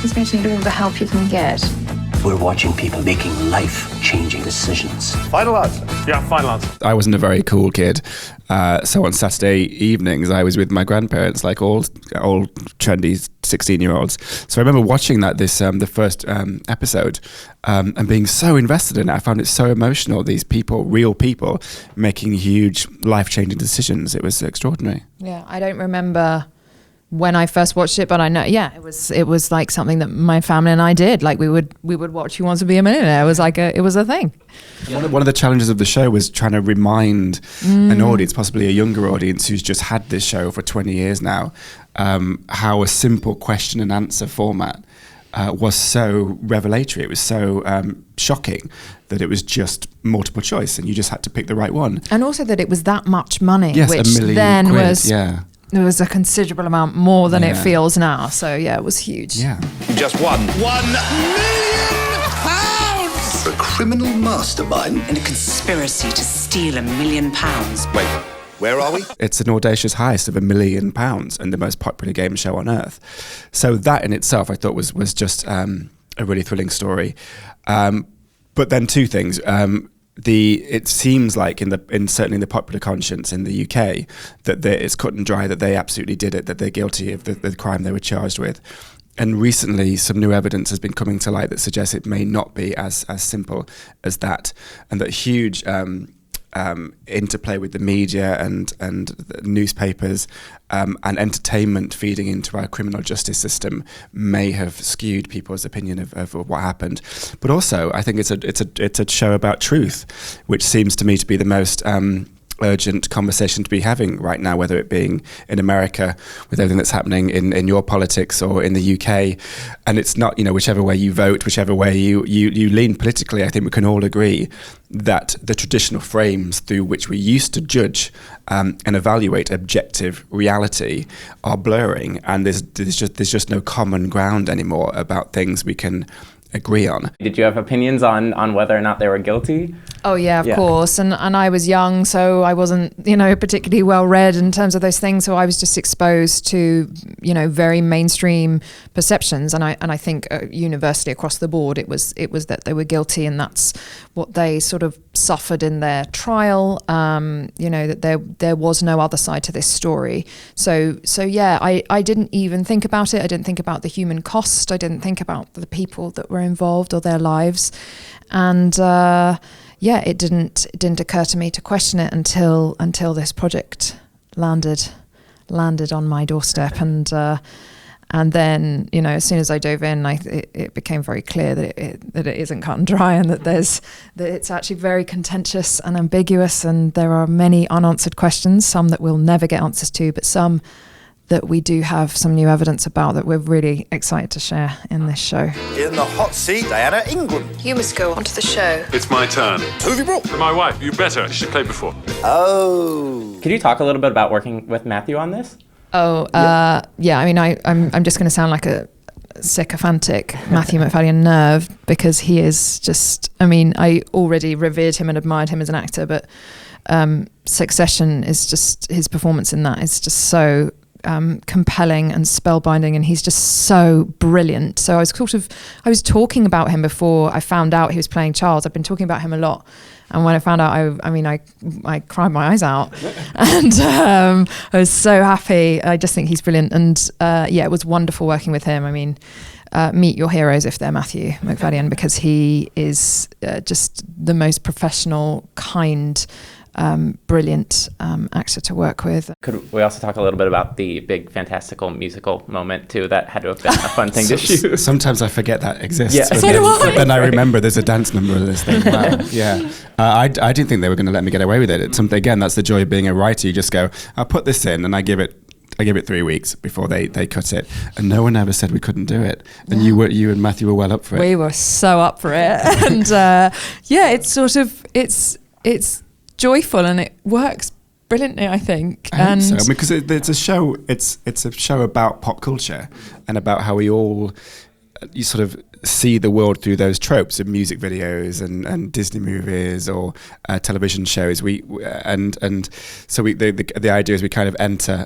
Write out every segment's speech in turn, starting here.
He's going to need all the help you can get. We're watching people making life-changing decisions. Final answer. Yeah, final answer. I wasn't a very cool kid. So on Saturday evenings, I was with my grandparents, like all trendy 16-year-olds. So I remember watching the first episode, and being so invested in it. I found it so emotional. These people, real people, making huge life-changing decisions. It was extraordinary. Yeah, I don't remember when I first watched it, but I know, it was like something that my family and I did. Like we would watch Who Wants to Be a Millionaire. It was like it was a thing. One of the challenges of the show was trying to remind an audience, possibly a younger audience who's just had this show for 20 years now, how a simple question and answer format was so revelatory. It was so shocking that it was just multiple choice and you just had to pick the right one. And also that it was that much money, yes, which £1 million then quid, was... Yeah. It was a considerable amount more than it feels now. So, it was huge. Yeah. Just £1 million! A criminal mastermind? In a conspiracy to steal £1 million. Wait, where are we? It's an audacious heist of £1 million and the most popular game show on earth. So that in itself, I thought was just a really thrilling story. But then two things. It seems like certainly in the popular conscience in the UK that it's cut and dry that they absolutely did it, that they're guilty of the crime they were charged with. And recently some new evidence has been coming to light that suggests it may not be as simple as that, and that huge interplay with the media and the newspapers and entertainment feeding into our criminal justice system may have skewed people's opinion of what happened. But also, I think it's a show about truth, which seems to me to be the most urgent conversation to be having right now, whether it being in America with everything that's happening in your politics or in the UK. And it's not, whichever way you vote, whichever way you lean politically, I think we can all agree that the traditional frames through which we used to judge and evaluate objective reality are blurring, and there's just no common ground anymore about things we can agree on. Did you have opinions on whether or not they were guilty? Oh yeah, of course. And I was young, so I wasn't, particularly well read in terms of those things. So I was just exposed to, very mainstream perceptions. And I think universally across the board, it was that they were guilty, and that's what they sort of suffered in their trial. That there was no other side to this story. So yeah, I didn't even think about it. I didn't think about the human cost. I didn't think about the people that were involved or their lives. And it didn't occur to me to question it until this project landed on my doorstep, and then as soon as I dove in, it became very clear that it isn't cut and dry, and that it's actually very contentious and ambiguous, and there are many unanswered questions, some that we'll never get answers to, but some that we do have some new evidence about that we're really excited to share in this show. In the hot seat, Diana England. You must go onto the show. It's my turn. Who have you brought? My wife. You better. She's played before. Oh. Could you talk a little bit about working with Matthew on this? I'm just going to sound like a sycophantic Matthew Macfadyen nerve, because he is just, I already revered him and admired him as an actor, but Succession is just, his performance in that is just so compelling and spellbinding, and he's just so brilliant. So I was talking about him before I found out he was playing Charles. I've been talking about him a lot, and when I found out, I cried my eyes out, and I was so happy. I just think he's brilliant, and it was wonderful working with him. Meet your heroes if they're Matthew Macfadyen, because he is just the most professional, kind, brilliant actor to work with. Could we also talk a little bit about the big fantastical musical moment too? That had to have been a fun thing to shoot. Sometimes I forget that exists. Yeah. But then I remember there's a dance number of this thing. Wow. Yeah. I didn't think they were going to let me get away with it. It's something, again, that's the joy of being a writer. You just go, I'll put this in, and I give it 3 weeks before they cut it, and no one ever said we couldn't do it. And you and Matthew were well up for it. We were so up for it, and it's sort of it's joyful, and it works brilliantly, I think. I think so, because it's a show. It's a show about pop culture and about how we all you sort of see the world through those tropes of music videos and Disney movies or television shows. The idea is we kind of enter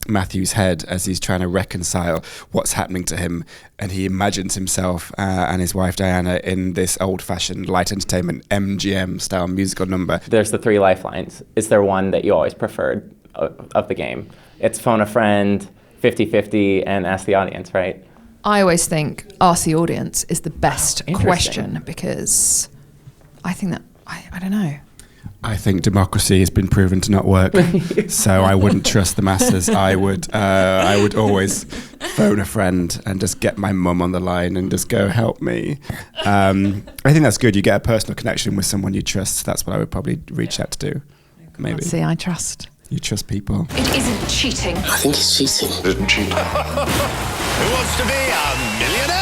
Matthew's head as he's trying to reconcile what's happening to him, and he imagines himself and his wife Diana in this old-fashioned light entertainment MGM style musical number. There's the 3 lifelines. Is there one that you always preferred of the game? It's phone a friend, 50-50, and ask the audience, right? I always think ask the audience is the best question, because I think that, I don't know. I think democracy has been proven to not work, so I wouldn't trust the masses. I would always phone a friend and just get my mum on the line and just go, help me. I think that's good. You get a personal connection with someone you trust. That's what I would probably reach out to do. Maybe. See, I trust. You trust people. It isn't cheating. I think he's cheating. Isn't cheating. Who wants to be a millionaire?